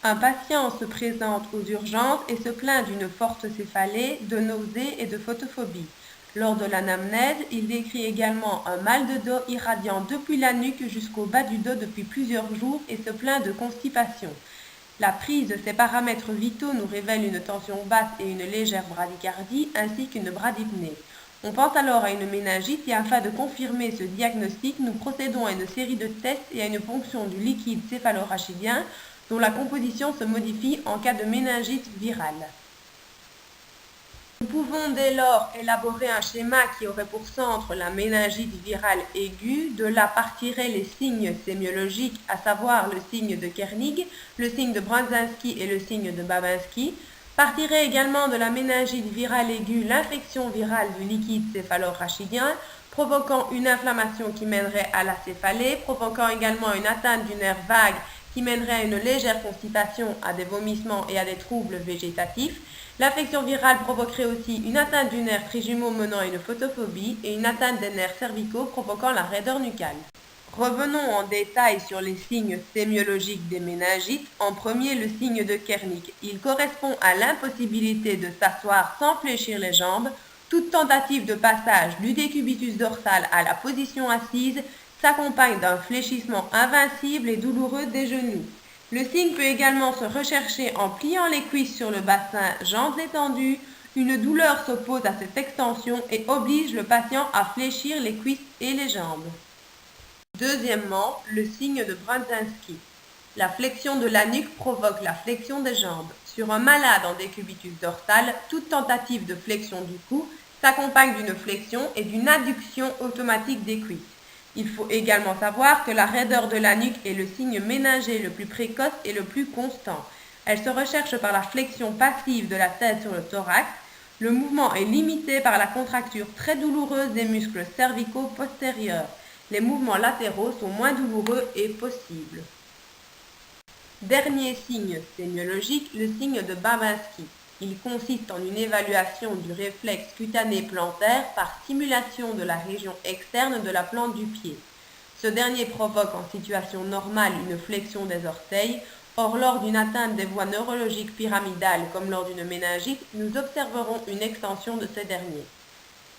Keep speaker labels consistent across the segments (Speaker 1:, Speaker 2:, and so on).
Speaker 1: Un patient se présente aux urgences et se plaint d'une forte céphalée, de nausées et de photophobie. Lors de l'anamnèse, il décrit également un mal de dos irradiant depuis la nuque jusqu'au bas du dos depuis plusieurs jours et se plaint de constipation. La prise de ces paramètres vitaux nous révèle une tension basse et une légère bradycardie ainsi qu'une bradypnée. On pense alors à une méningite et afin de confirmer ce diagnostic, nous procédons à une série de tests et à une ponction du liquide céphalorachidien dont la composition se modifie en cas de méningite virale. Nous pouvons dès lors élaborer un schéma qui aurait pour centre la méningite virale aiguë. De là partiraient les signes sémiologiques, à savoir le signe de Kernig, le signe de Brudzinski et le signe de Babinski. Partirait également de la méningite virale aiguë l'infection virale du liquide céphalorachidien, provoquant une inflammation qui mènerait à la céphalée, provoquant également une atteinte du nerf vague qui mènerait à une légère constipation, à des vomissements et à des troubles végétatifs. L'infection virale provoquerait aussi une atteinte du nerf trijumeau menant à une photophobie et une atteinte des nerfs cervicaux provoquant la raideur nucale. Revenons en détail sur les signes sémiologiques des méningites. En premier, le signe de Kernig. Il correspond à l'impossibilité de s'asseoir sans fléchir les jambes. Toute tentative de passage du décubitus dorsal à la position assise s'accompagne d'un fléchissement invincible et douloureux des genoux. Le signe peut également se rechercher en pliant les cuisses sur le bassin, jambes étendues. Une douleur s'oppose à cette extension et oblige le patient à fléchir les cuisses et les jambes. Deuxièmement, le signe de Brudzinski. La flexion de la nuque provoque la flexion des jambes. Sur un malade en décubitus dorsal, toute tentative de flexion du cou s'accompagne d'une flexion et d'une adduction automatique des cuisses. Il faut également savoir que la raideur de la nuque est le signe méningé le plus précoce et le plus constant. Elle se recherche par la flexion passive de la tête sur le thorax. Le mouvement est limité par la contracture très douloureuse des muscles cervicaux postérieurs. Les mouvements latéraux sont moins douloureux et possibles. Dernier signe sémiologique, le signe de Babinski. Il consiste en une évaluation du réflexe cutané plantaire par stimulation de la région externe de la plante du pied. Ce dernier provoque en situation normale une flexion des orteils. Or, lors d'une atteinte des voies neurologiques pyramidales comme lors d'une méningite, nous observerons une extension de ces derniers.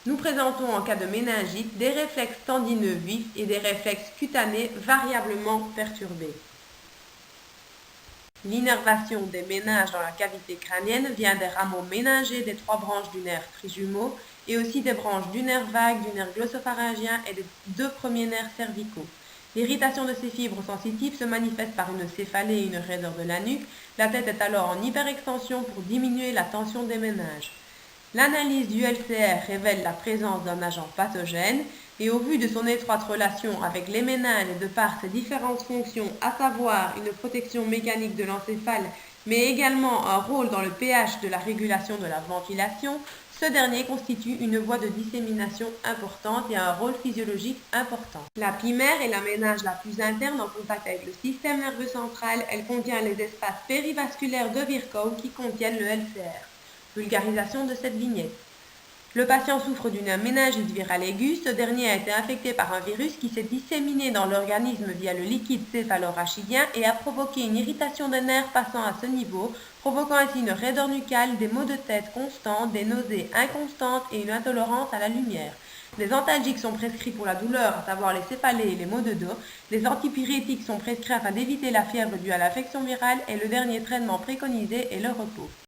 Speaker 1: Nous présentons en cas de méningite des réflexes tendineux vifs et des réflexes cutanés variablement perturbés. L'innervation des méninges dans la cavité crânienne vient des rameaux méningés des 3 branches du nerf trijumeau et aussi des branches du nerf vague, du nerf glossopharyngien et des 2 premiers nerfs cervicaux. L'irritation de ces fibres sensitives se manifeste par une céphalée et une raideur de la nuque. La tête est alors en hyperextension pour diminuer la tension des méninges. L'analyse du LCR révèle la présence d'un agent pathogène et au vu de son étroite relation avec les méninges et de par ses différentes fonctions, à savoir une protection mécanique de l'encéphale, mais également un rôle dans le pH de la régulation de la ventilation, ce dernier constitue une voie de dissémination importante et a un rôle physiologique important. La pymère est la méninge la plus interne en contact avec le système nerveux central. Elle contient les espaces périvasculaires de Virchow qui contiennent le LCR. Vulgarisation de cette vignette. Le patient souffre d'une méningite virale aiguë. Ce dernier a été infecté par un virus qui s'est disséminé dans l'organisme via le liquide céphalorachidien et a provoqué une irritation des nerfs passant à ce niveau, provoquant ainsi une raideur nucale, des maux de tête constants, des nausées inconstantes et une intolérance à la lumière. Les antalgiques sont prescrits pour la douleur, à savoir les céphalées et les maux de dos. Les antipyrétiques sont prescrits afin d'éviter la fièvre due à l'infection virale et le dernier traitement préconisé est le repos.